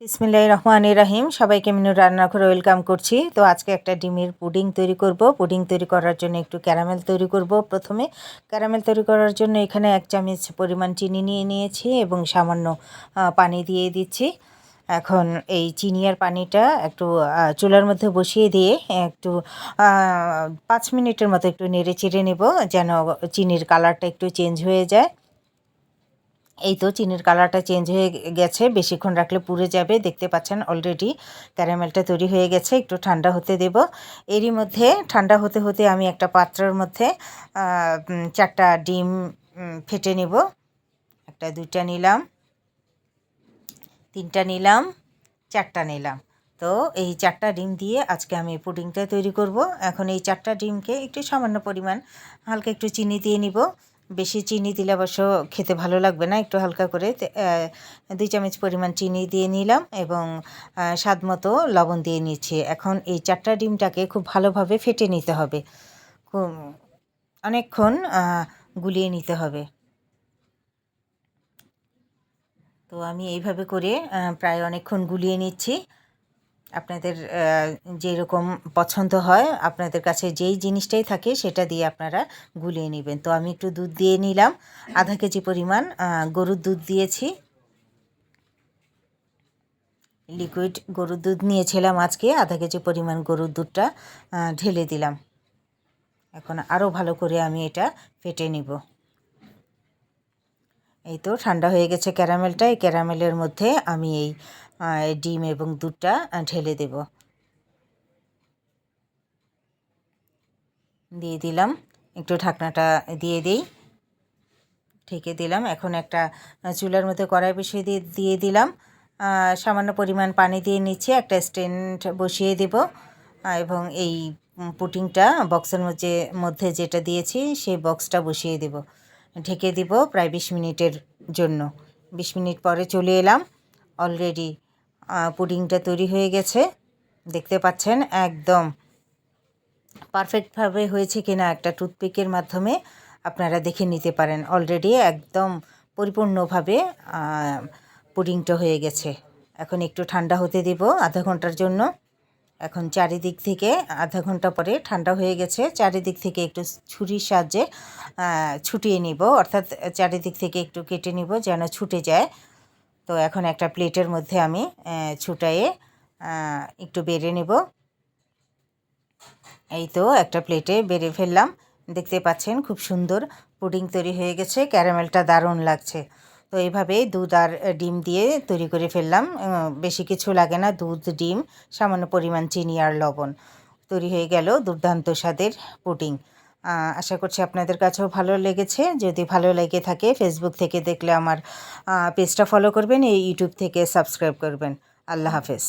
বিসমিল্লাহির রহমানির রহিম। সবাইকে মিনু রান্নাঘরে ওয়েলকাম করছি। তো আজকে একটা ডিমের পুডিং তৈরি করব। পুডিং তৈরি করার জন্য একটু ক্যারামেল তৈরি করব। প্রথমে ক্যারামেল তৈরি করার জন্য এখানে 1 চামচ পরিমাণ চিনি নিয়ে নিয়েছি এবং সামান্য পানি দিয়ে দিচ্ছি। এখন এই চিনি আর পানিটা একটু চুলার মধ্যে বসিয়ে দিয়ে একটু 5 মিনিটের মতো একটু নেড়ে চেড়ে নেব, যেন চিনির কালারটা একটু চেঞ্জ হয়ে যায়। এই তো চিনির কালারটা চেঞ্জ হয়ে গেছে, বেশিক্ষণ রাখলে পুড়ে যাবে। দেখতে পাচ্ছেন অলরেডি ক্যারামেলটা তৈরি হয়ে গেছে। একটু ঠান্ডা হতে দেব। এরই মধ্যে ঠান্ডা হতে হতে আমি একটা পাত্রের মধ্যে 4টা ডিম ফেটে নেব। 1টা 2টা নিলাম, 3টা নিলাম, 4টা নিলাম। তো এই 4টা ডিম দিয়ে আজকে আমি পুডিংটা তৈরি করব। এখন এই 4টা ডিমকে একটু সামান্য পরিমাণ হালকা একটু চিনি দিয়ে নিব। বেশি চিনি দিলে অবশ্য খেতে ভালো লাগবে না, একটু হালকা করে 2 চামচ পরিমাণ চিনি দিয়ে নিলাম এবং স্বাদ মতো লবণ দিয়ে নিচ্ছি। এখন এই 4টা ডিমটাকে খুব ভালোভাবে ফেটে নিতে হবে, খুব অনেকক্ষণ গুলিয়ে নিতে হবে। তো আমি এইভাবে করে প্রায় অনেকক্ষণ গুলিয়ে নিচ্ছি। আপনাদের যেরকম পছন্দ হয়, আপনাদের কাছে যেই জিনিসটাই থাকে সেটা দিয়ে আপনারা গুলিয়ে নেবেন। তো আমি একটু দুধ দিয়ে নিলাম, আধা কেজি পরিমাণ গরুর দুধ দিয়েছি। লিকুইড গরুর দুধ নিয়েছিলাম আজকে, আধা কেজি পরিমাণ গরুর দুধটা ঢেলে দিলাম। এখন আরও ভালো করে আমি এটা ফেটে নিব। এই তো ঠান্ডা হয়ে গেছে ক্যারামেলটা। এই ক্যারামেলের মধ্যে আমি এই ডিম এবং দুধটা ঢেলে দেব। দিয়ে দিলাম, একটু ঢাকনাটা দিয়ে দিই, ঢেকে দিলাম। এখন একটা চুলার মধ্যে কড়াই বসিয়ে দিয়ে দিলাম, সামান্য পরিমাণ পানি দিয়ে নিচ্ছি। একটা স্ট্যান্ড বসিয়ে দেব এবং এই পুডিংটা বক্সের মধ্যে যেটা দিয়েছি সেই বক্সটা বসিয়ে দেব। ঢেকে দিব প্রায় 20 মিনিটের জন্য। 20 মিনিট পরে চলে এলাম। অলরেডি পুডিংটা তৈরি হয়ে গেছে। দেখতে পাচ্ছেন একদম পারফেক্টভাবে হয়েছে কিনা একটা টুথপিকের মাধ্যমে আপনারা দেখে নিতে পারেন। অলরেডি একদম পরিপূর্ণভাবে পুডিংটা হয়ে গেছে। এখন একটু ঠান্ডা হতে দেব আধা ঘন্টার জন্য। এখন চারিদিক থেকে আধা ঘন্টা পরে ঠান্ডা হয়ে গেছে। চারিদিক থেকে একটু ছুরির সাহায্যে ছুটিয়ে নিব, অর্থাৎ চারিদিক থেকে একটু কেটে নিব যেন ছুটে যায়। তো এখন একটা প্লেটের মধ্যে আমি ছুটায়ে একটু বেড়ে নেব। এই তো একটা প্লেটে বেড়ে ফেললাম। দেখতে পাচ্ছেন খুব সুন্দর পুডিং তৈরি হয়ে গেছে। ক্যারামেলটা দারুণ লাগছে। তো এইভাবেই দুধ আর ডিম দিয়ে তৈরি করে ফেললাম। বেশি কিছু লাগে না, দুধ, ডিম, সামান্য পরিমাণ চিনি আর লবণ। তৈরি হয়ে গেল দুর্দান্ত স্বাদের পুডিং। আশা করছি আপনাদের কাছেও ভালো লেগেছে। যদি ভালো লেগে থাকে ফেসবুক থেকে দেখলে আমার পেজটা ফলো করবেন, এই ইউটিউব থেকে সাবস্ক্রাইব করবেন। আল্লাহ হাফেজ।